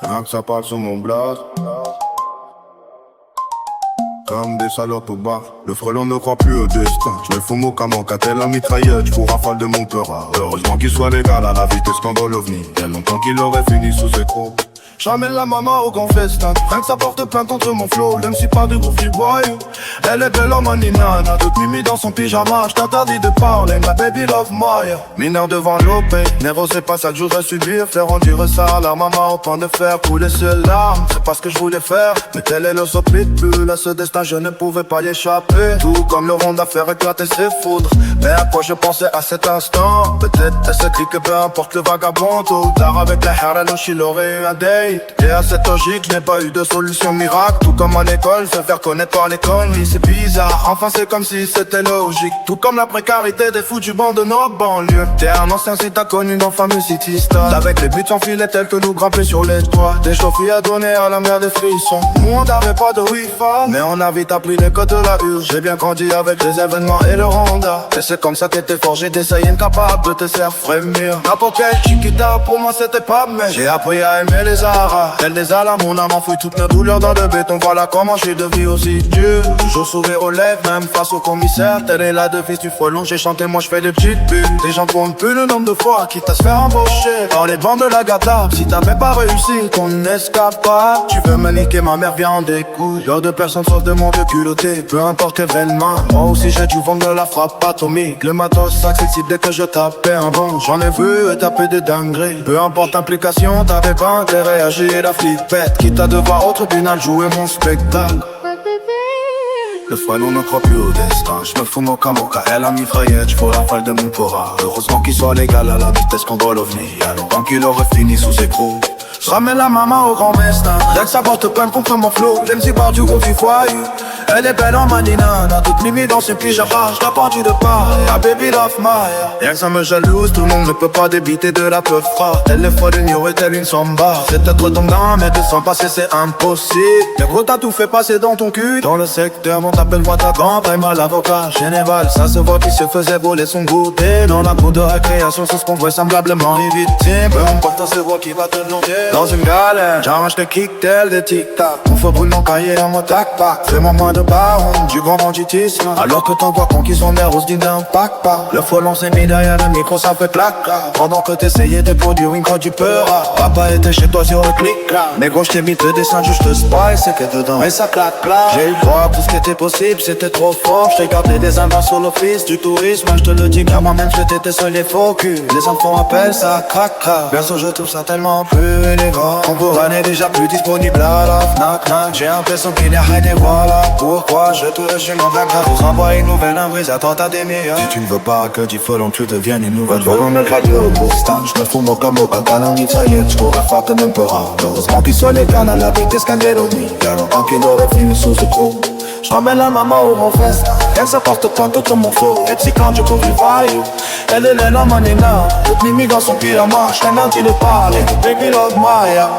Rien que ça parle sur mon blast. Comme des salopes au bar, le frelon ne croit plus au destin. Je me fous mon camon, qu'a-t-elle la mitraillette, j'cours rafale de mon peur. Heureusement qu'il soit légal à la vitesse qu'on vole l'OVNI. Il y a longtemps qu'il aurait fini sous ses crocs. J'amène la maman au grand festin. Rien que ça porte plainte contre mon flow. Même si pas de goofy boy. Elle est belle en maninana. Toute mimi dans son pyjama. J't'interdis de parler, ma baby love Maya. Mineur devant l'OP. Néro c'est pas ça que je voudrais subir. Faire endurer ça à la maman au point de fer. Couler ses larmes, c'est pas ce que je voulais faire. Mais tel est le soplit plus. À ce destin je ne pouvais pas y échapper. Tout comme le rond d'affaires éclater ses foudres. Mais à quoi je pensais à cet instant? Peut-être elle se dit que peu importe le vagabond. Tôt ou tard avec la Haralouche il aurait eu un date. Et à cette logique, je n'ai pas eu de solution miracle. Tout comme à l'école, se faire connaître par les conneries, c'est bizarre. Enfin c'est comme si c'était logique. Tout comme la précarité des fous du banc de nos banlieues. T'es un ancien si t'as connu dans fameux City Star. Avec les buts sans filet tels que nous grimper sur les toits. Des chauffiers à donner à la mer des frissons. Nous on n'avait pas de Wi-Fi, mais on a vite appris les codes de la urge. J'ai bien grandi avec les événements et le Honda. Et c'est comme ça qu'était forgé des saïens capables de te faire frémir. N'importe quel chiquita pour moi c'était pas mais j'ai appris à aimer les arts. Elle des alarmes, mon âme enfouit toutes mes douleurs dans le béton. Voilà comment j'ai de vie aussi dur. Toujours sourire aux lèvres, même face au commissaire. Telle est la devise du frelon, j'ai chanté, moi je fais des petites bulles. Les gens comptent plus le nombre de fois quitte à se faire embaucher par les bandes de la gata. Si t'avais pas réussi, qu'on n'escape pas. Tu veux me niquer, ma mère vient en découille. Y'a de personnes sauf de mon vieux culotté. Peu importe l'événement, moi aussi j'ai dû vendre de la frappe atomique. Le matos accessible dès que je tapais un bon. J'en ai vu et tapé des dingueries. Peu importe l'implication, t'avais pas intérêt à et la flippette, quitte à devoir au tribunal jouer mon spectacle. Le frelon ne croit plus au destin. Je me fous mon camo car elle a mis frayette. J'fous la falle de mon pora. Heureusement qu'il soit légal à la vitesse qu'on vole l'OVNI. Y'a longtemps qu'il aurait fini sous ses crocs. J'ramène la maman au grand mestin. Rien que ça porte plainte contre mon flow. J'aime si par du gros foyer. Elle est belle en maninana. Toute mimi dans ses pyjamas. J't'ai pas dit de parler à baby love Maya. Rien que ça me jalouse. Tout le monde ne peut pas débiter de la peu froide. Elle est folle et est-elle une samba. C'est être redondant mais de s'en passer c'est impossible. Le gros t'as tout fait passer dans ton cul. Dans le secteur on t'appelle voix ta grande. T'as mal l'avocat général. Ça se voit qu'il se faisait voler son goûter. Dans la cour de récréation c'est ce qu'on voit semblablement éviter. Peu importe c'est voix qui va te noter. Dans une galère, j'arrange le kick tel des tic-tac. On fait brûler mon cahier en mode tac-pac. Fais-moi moins de baron, du grand banditisme. Alors que t'en vois qui sont nerfs, on se dit d'impact pas. Le frelon s'est mis derrière le micro, ça fait clac. Pendant que t'essayais de produire une quand tu peur. Papa était chez toi sur le clic. Négro, j't'ai mis deux dessins, juste le spice, c'est que dedans. Et ça claque. J'ai eu droit à tout ce qui était possible, c'était trop fort. J't'ai gardé des inventions sur l'office du tourisme. J'te le dis car moi-même j'étais seul les faux culs. Les enfants appellent ça crac. Perso, je trouve ça tellement plus élégant. Contemporané déjà plus disponible à la Fnac. J'ai l'impression qu'il y a rien et voilà pourquoi je te laisse une grave. Vous envoie une nouvelle imbrise, attends t'as des meilleurs. Si tu ne veux pas que du frelon tu deviennes une nouvelle voix. On me craque au Boston, je me fous mon camo, pas qu'à mitraillette. J'cours à frappe même peu rare. Heureusement qu'il soit les cannes à la vitesse qu'un délomi. Y'a longtemps qu'il aurait fini sous ce coup. J'ramène la maman au grand fest. Elle se porte tant que tout mon flow. Et si quand je cours du vaille. Elle est là, manina. Toute mimi dans son pyjama. J't'ai menti de parler. Baby love Maya.